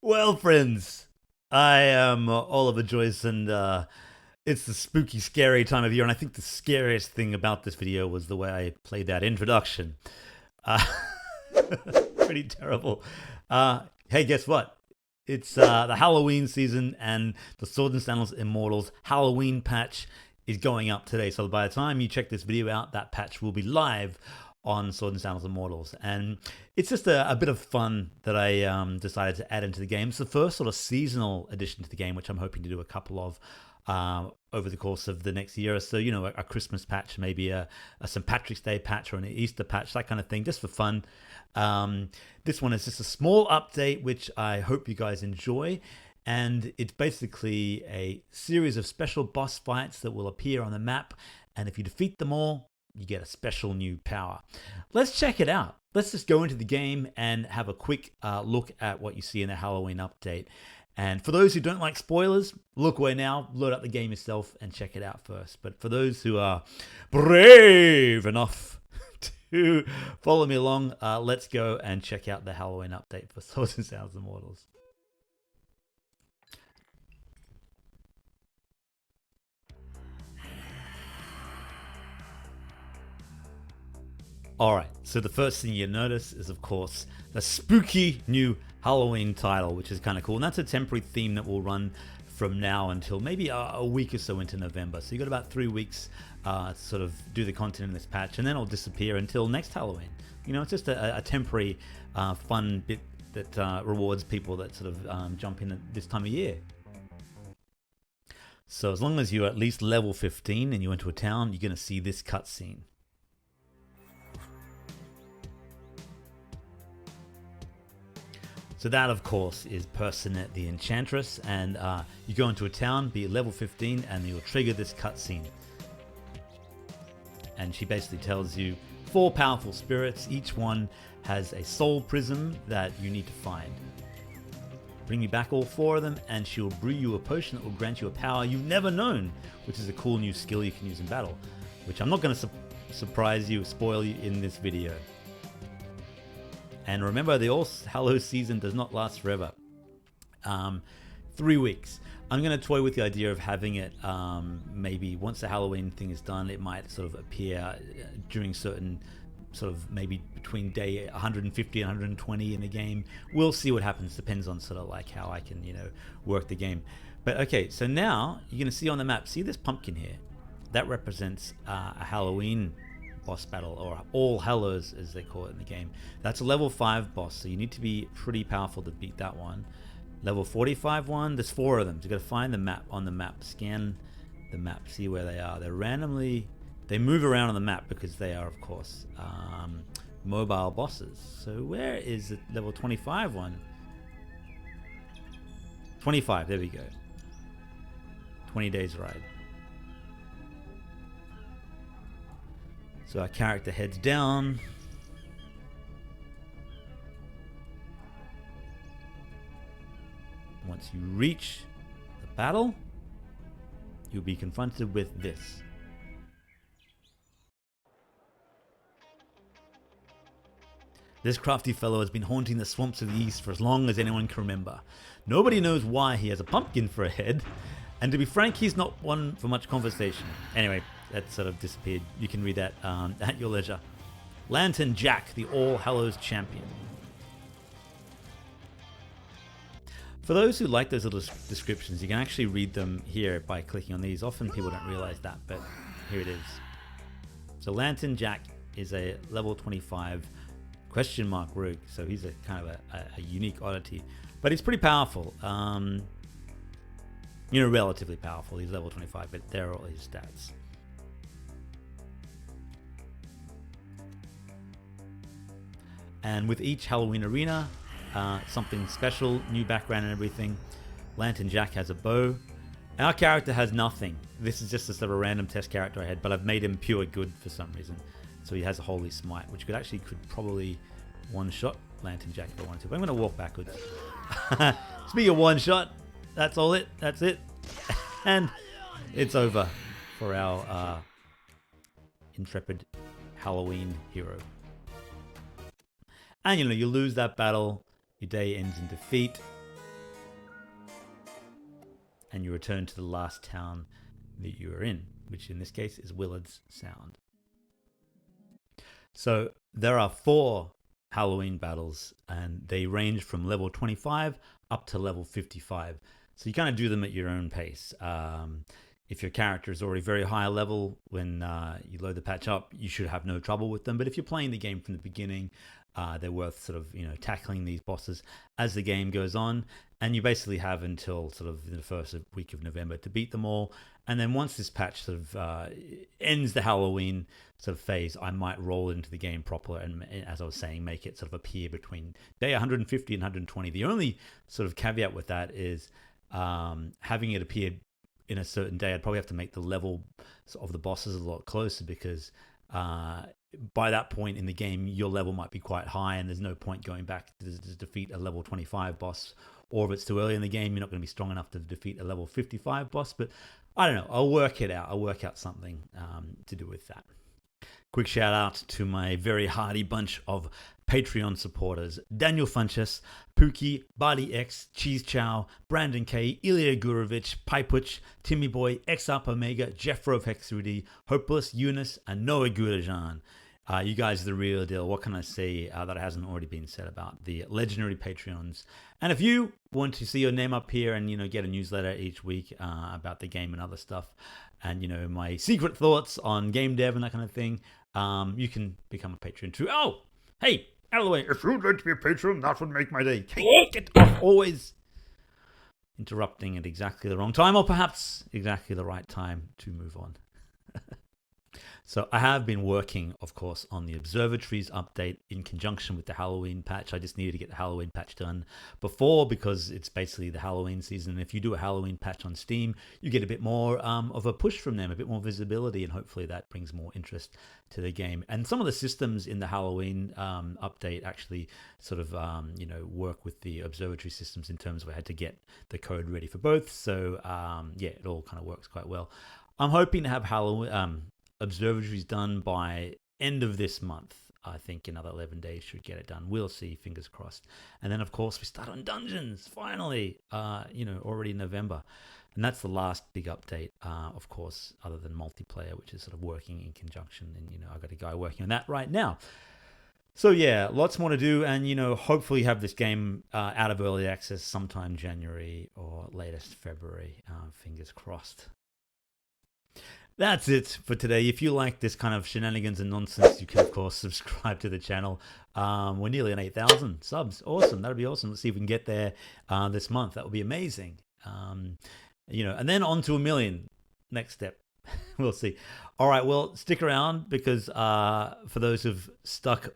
Well, friends, I am Oliver Joyce, and it's the spooky, scary time of year. And I think the scariest thing about this video was the way I played that introduction. Uh, Pretty terrible. Hey, guess what? It's the Halloween season, and the Sword and Sandals Immortals Halloween patch is going up today. So by the time you check this video out, that patch will be live on Sword and Sandals Immortals. And it's just a bit of fun that I decided to add into the game. It's the first sort of seasonal addition to the game, which I'm hoping to do a couple of over the course of the next year or so. You know, a Christmas patch, maybe a St. Patrick's Day patch or an Easter patch, that kind of thing, just for fun. This one is just a small update, which I hope you guys enjoy. And it's basically a series of special boss fights that will appear on the map. And if you defeat them all, you get a special new power. Let's check it out. Let's just go into the game and have a quick look at what you see in the Halloween update. And for those who don't like spoilers, look away now, load up the game yourself and check it out first. But for those who are brave enough to follow me along, let's go and check out the Halloween update for Swords and Sandals Immortals. All right, so the first thing you notice is, of course, the spooky new Halloween title, which is kind of cool. And that's a temporary theme that will run from now until maybe a week or so into November. So you got about 3 weeks to sort of do the content in this patch, and then it'll disappear until next Halloween. You know, it's just a temporary fun bit that rewards people that sort of jump in at this time of year. So as long as you're at least level 15 and you enter a town, you're going to see this cutscene. So that, of course, is Personette the Enchantress, and you go into a town, be level 15, and you'll trigger this cutscene. And she basically tells you 4 powerful spirits. Each one has a soul prism that you need to find. Bring you back all 4 of them, and she'll brew you a potion that will grant you a power you've never known, which is a cool new skill you can use in battle, which I'm not going to surprise you or spoil you in this video. And remember, the All Hallows season does not last forever. 3 weeks. I'm going to toy with the idea of having it maybe once the Halloween thing is done, it might sort of appear during certain sort of maybe between day 150 and 120 in the game. We'll see what happens. Depends on sort of like how I can, you know, work the game. But okay, so now you're going to see on the map, see this pumpkin here? That represents a Halloween boss battle, or All Hallows as they call it in the game. That's a level 5 boss, so you need to be pretty powerful to beat that one. Level 45 one, there's 4 of them. So you got to find the map on the map, scan the map, see where they are. They're randomly, they move around on the map because they are, of course, mobile bosses. So where is the level 25 one? 25, there we go. 20 days ride. So our character heads down. Once you reach the battle, you'll be confronted with this. This crafty fellow has been haunting the swamps of the East for as long as anyone can remember. Nobody knows why he has a pumpkin for a head, and to be frank, he's not one for much conversation. Anyway, that sort of disappeared. You can read that at your leisure. Lantern Jack, the All Hallows champion. For those who like those little descriptions, you can actually read them here by clicking on these. Often people don't realize that, but here it is. So Lantern Jack is a level 25 question mark rogue. So he's a kind of a unique oddity, but he's pretty powerful. You know, relatively powerful. He's level 25, but there are all his stats. And with each Halloween arena, something special, new background and everything. Lantern Jack has a bow. Our character has nothing. This is just a sort of random test character I had, but I've made him pure good for some reason. So he has a Holy Smite, which could probably one-shot Lantern Jack if I wanted to. But I'm going to walk backwards. Speaking of one-shot, that's it. And it's over for our intrepid Halloween hero. And you know, you lose that battle, Your day ends in defeat, and you return to the last town that you are in, which in this case is Willard's Sound. So there are 4 Halloween battles, and they range from level 25 up to level 55. So you kind of do them at your own pace. If your character is already very high level, when you load the patch up, you should have no trouble with them. But if you're playing the game from the beginning, they're worth sort of tackling these bosses as the game goes on. And you basically have until sort of the first week of November to beat them all. And then once this patch sort of ends the Halloween sort of phase, I might roll into the game proper and, as I was saying, make it sort of appear between day 150 and 120. The only sort of caveat with that is having it appear in a certain day. I'd probably have to make the level of the bosses a lot closer, because by that point in the game, your level might be quite high, and there's no point going back to defeat a level 25 boss. Or if it's too early in the game, you're not going to be strong enough to defeat a level 55 boss. But I don't know. I'll work it out. I'll work out something to do with that. Quick shout out to my very hardy bunch of Patreon supporters: Daniel Funches, Pookie, Bardi X, Cheese Chow, Brandon K, Ilya Gurovich, Pipuch, Timmy Boy, X Up Omega, Jeffro Hexrudi, Hopeless, Eunice, and Noah Gurajan. You guys are the real deal. What can I say that hasn't already been said about the legendary Patreons? And if you want to see your name up here and get a newsletter each week about the game and other stuff, and my secret thoughts on game dev and that kind of thing, you can become a patron too. Oh, hey, out of the way! If you'd like to be a patron, that would make my day. Hey, get off! Always interrupting at exactly the wrong time, or perhaps exactly the right time to move on. So I have been working, of course, on the observatories update in conjunction with the Halloween patch. I just needed to get the Halloween patch done before, because it's basically the Halloween season. If you do a Halloween patch on Steam, you get a bit more of a push from them, a bit more visibility, and hopefully that brings more interest to the game. And some of the systems in the Halloween update actually sort of work with the observatory systems in terms of I had to get the code ready for both. So yeah, it all kind of works quite well. I'm hoping to have Halloween observatories done by end of this month. I think another 11 days should get it done. We'll see, fingers crossed. And then of course we start on dungeons finally, already in November. And that's the last big update, of course, other than multiplayer, which is sort of working in conjunction. And I've got a guy working on that right now. So yeah, lots more to do, and hopefully have this game out of early access sometime January or latest February. Fingers crossed. That's it for today. If you like this kind of shenanigans and nonsense, you can, of course, subscribe to the channel. We're nearly on 8,000 subs. Awesome. That'd be awesome. Let's see if we can get there this month. That would be amazing. And then on to 1 million. Next step. We'll see. All right. Well, stick around, because for those who've stuck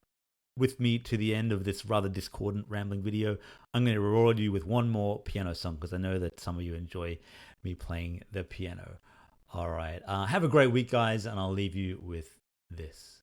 with me to the end of this rather discordant rambling video, I'm going to reward you with one more piano song, because I know that some of you enjoy me playing the piano. All right. Have a great week, guys, and I'll leave you with this.